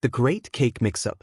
The Great Cake Mixup.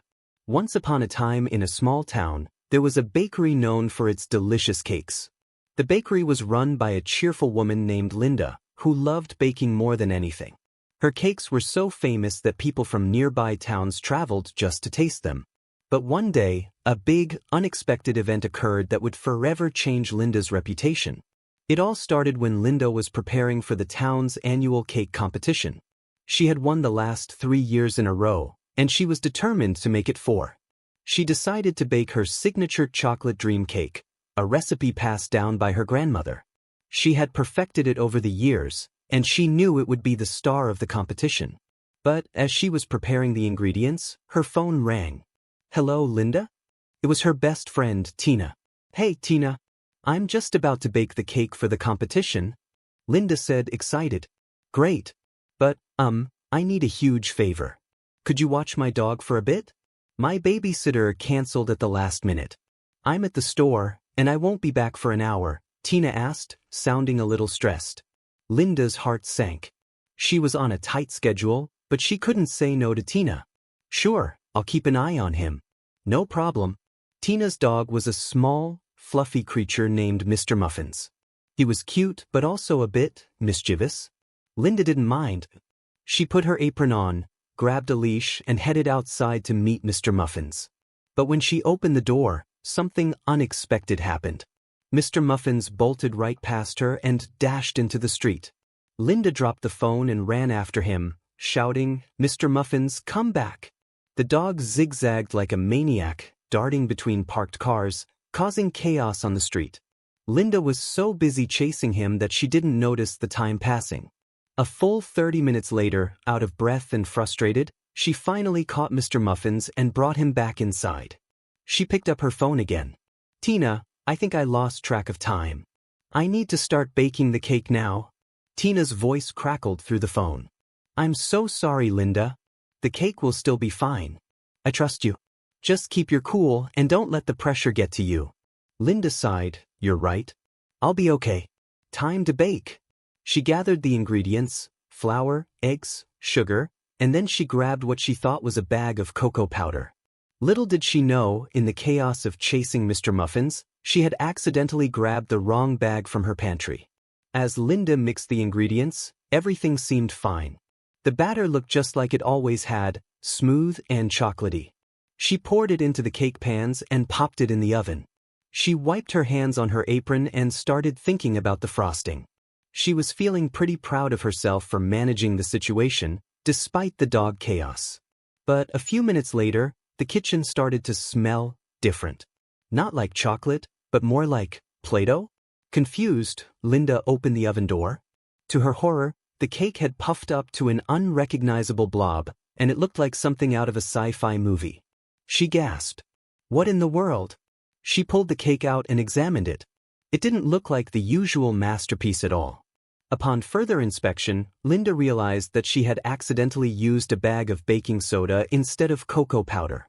Once upon a time in a small town, there was a bakery known for its delicious cakes. The bakery was run by a cheerful woman named Linda, who loved baking more than anything. Her cakes were so famous that people from nearby towns traveled just to taste them. But one day, a big, unexpected event occurred that would forever change Linda's reputation. It all started when Linda was preparing for the town's annual cake competition. She had won the last 3 years in a row, and she was determined to make it 4. She decided to bake her signature chocolate dream cake, a recipe passed down by her grandmother. She had perfected it over the years, and she knew it would be the star of the competition. But as she was preparing the ingredients, her phone rang. "Hello, Linda?" It was her best friend, Tina. "Hey, Tina. I'm just about to bake the cake for the competition," Linda said, excited. "Great. But, I need a huge favor. Could you watch my dog for a bit? My babysitter canceled at the last minute. I'm at the store, and I won't be back for an hour," Tina asked, sounding a little stressed. Linda's heart sank. She was on a tight schedule, but she couldn't say no to Tina. "Sure, I'll keep an eye on him." "No problem." Tina's dog was a small, fluffy creature named Mr. Muffins. He was cute, but also a bit mischievous. Linda didn't mind. She put her apron on, grabbed a leash, and headed outside to meet Mr. Muffins. But when she opened the door, something unexpected happened. Mr. Muffins bolted right past her and dashed into the street. Linda dropped the phone and ran after him, shouting, "Mr. Muffins, come back!" The dog zigzagged like a maniac, darting between parked cars, causing chaos on the street. Linda was so busy chasing him that she didn't notice the time passing. A full 30 minutes later, out of breath and frustrated, she finally caught Mr. Muffins and brought him back inside. She picked up her phone again. "Tina, I think I lost track of time. I need to start baking the cake now." Tina's voice crackled through the phone. "I'm so sorry, Linda. The cake will still be fine. I trust you. Just keep your cool and don't let the pressure get to you." Linda sighed. "You're right. I'll be okay. Time to bake." She gathered the ingredients, flour, eggs, sugar, and then she grabbed what she thought was a bag of cocoa powder. Little did she know, in the chaos of chasing Mr. Muffins, she had accidentally grabbed the wrong bag from her pantry. As Linda mixed the ingredients, everything seemed fine. The batter looked just like it always had, smooth and chocolatey. She poured it into the cake pans and popped it in the oven. She wiped her hands on her apron and started thinking about the frosting. She was feeling pretty proud of herself for managing the situation, despite the dog chaos. But a few minutes later, the kitchen started to smell different. Not like chocolate, but more like Play-Doh? Confused, Linda opened the oven door. To her horror, the cake had puffed up to an unrecognizable blob, and it looked like something out of a sci-fi movie. She gasped. "What in the world?" She pulled the cake out and examined it. It didn't look like the usual masterpiece at all. Upon further inspection, Linda realized that she had accidentally used a bag of baking soda instead of cocoa powder.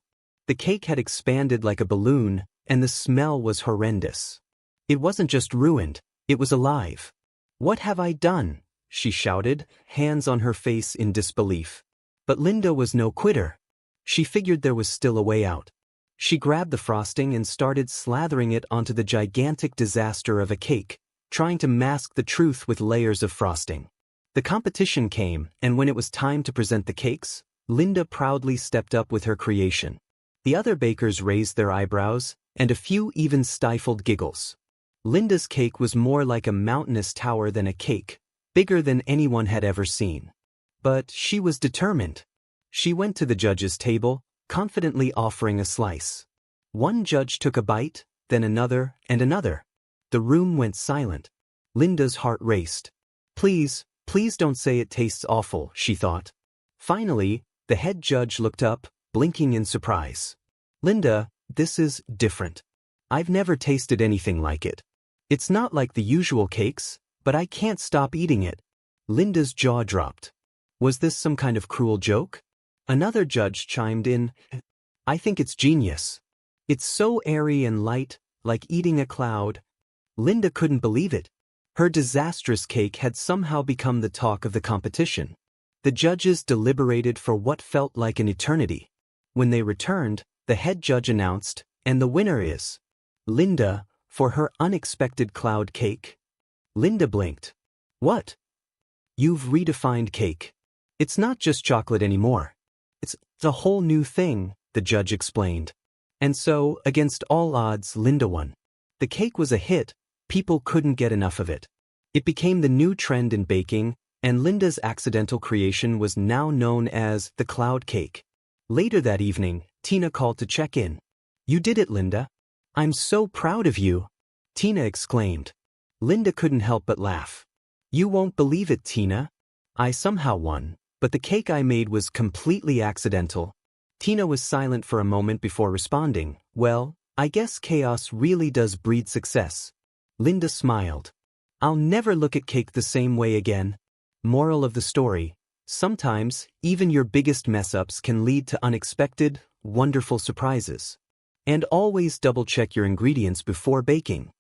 The cake had expanded like a balloon, and the smell was horrendous. It wasn't just ruined, it was alive. "What have I done?" she shouted, hands on her face in disbelief. But Linda was no quitter. She figured there was still a way out. She grabbed the frosting and started slathering it onto the gigantic disaster of a cake, trying to mask the truth with layers of frosting. The competition came, and when it was time to present the cakes, Linda proudly stepped up with her creation. The other bakers raised their eyebrows, and a few even stifled giggles. Linda's cake was more like a mountainous tower than a cake, bigger than anyone had ever seen. But she was determined. She went to the judges' table, confidently offering a slice. One judge took a bite, then another and another. The room went silent. Linda's heart raced. Please don't say it tastes awful," she thought. Finally, the head judge looked up, blinking in surprise. "Linda, this is different. I've never tasted anything like it. It's not like the usual cakes, but I can't stop eating it." Linda's jaw dropped. Was this some kind of cruel joke? Another judge chimed in. "I think it's genius. It's so airy and light, like eating a cloud." Linda couldn't believe it. Her disastrous cake had somehow become the talk of the competition. The judges deliberated for what felt like an eternity. When they returned, the head judge announced, and the winner is Linda, for her unexpected cloud cake. Linda blinked. What? You've redefined cake. It's not just chocolate anymore. It's a whole new thing, the judge explained. And so, against all odds, Linda won. The cake was a hit, people couldn't get enough of it. It became the new trend in baking, and Linda's accidental creation was now known as the cloud cake. Later that evening, Tina called to check in. You did it, Linda. I'm so proud of you, Tina exclaimed. Linda couldn't help but laugh. You won't believe it, Tina. I somehow won, but the cake I made was completely accidental. Tina was silent for a moment before responding. Well, I guess chaos really does breed success. Linda smiled. I'll never look at cake the same way again. Moral of the story: sometimes, even your biggest mess-ups can lead to unexpected, wonderful surprises. And always double-check your ingredients before baking.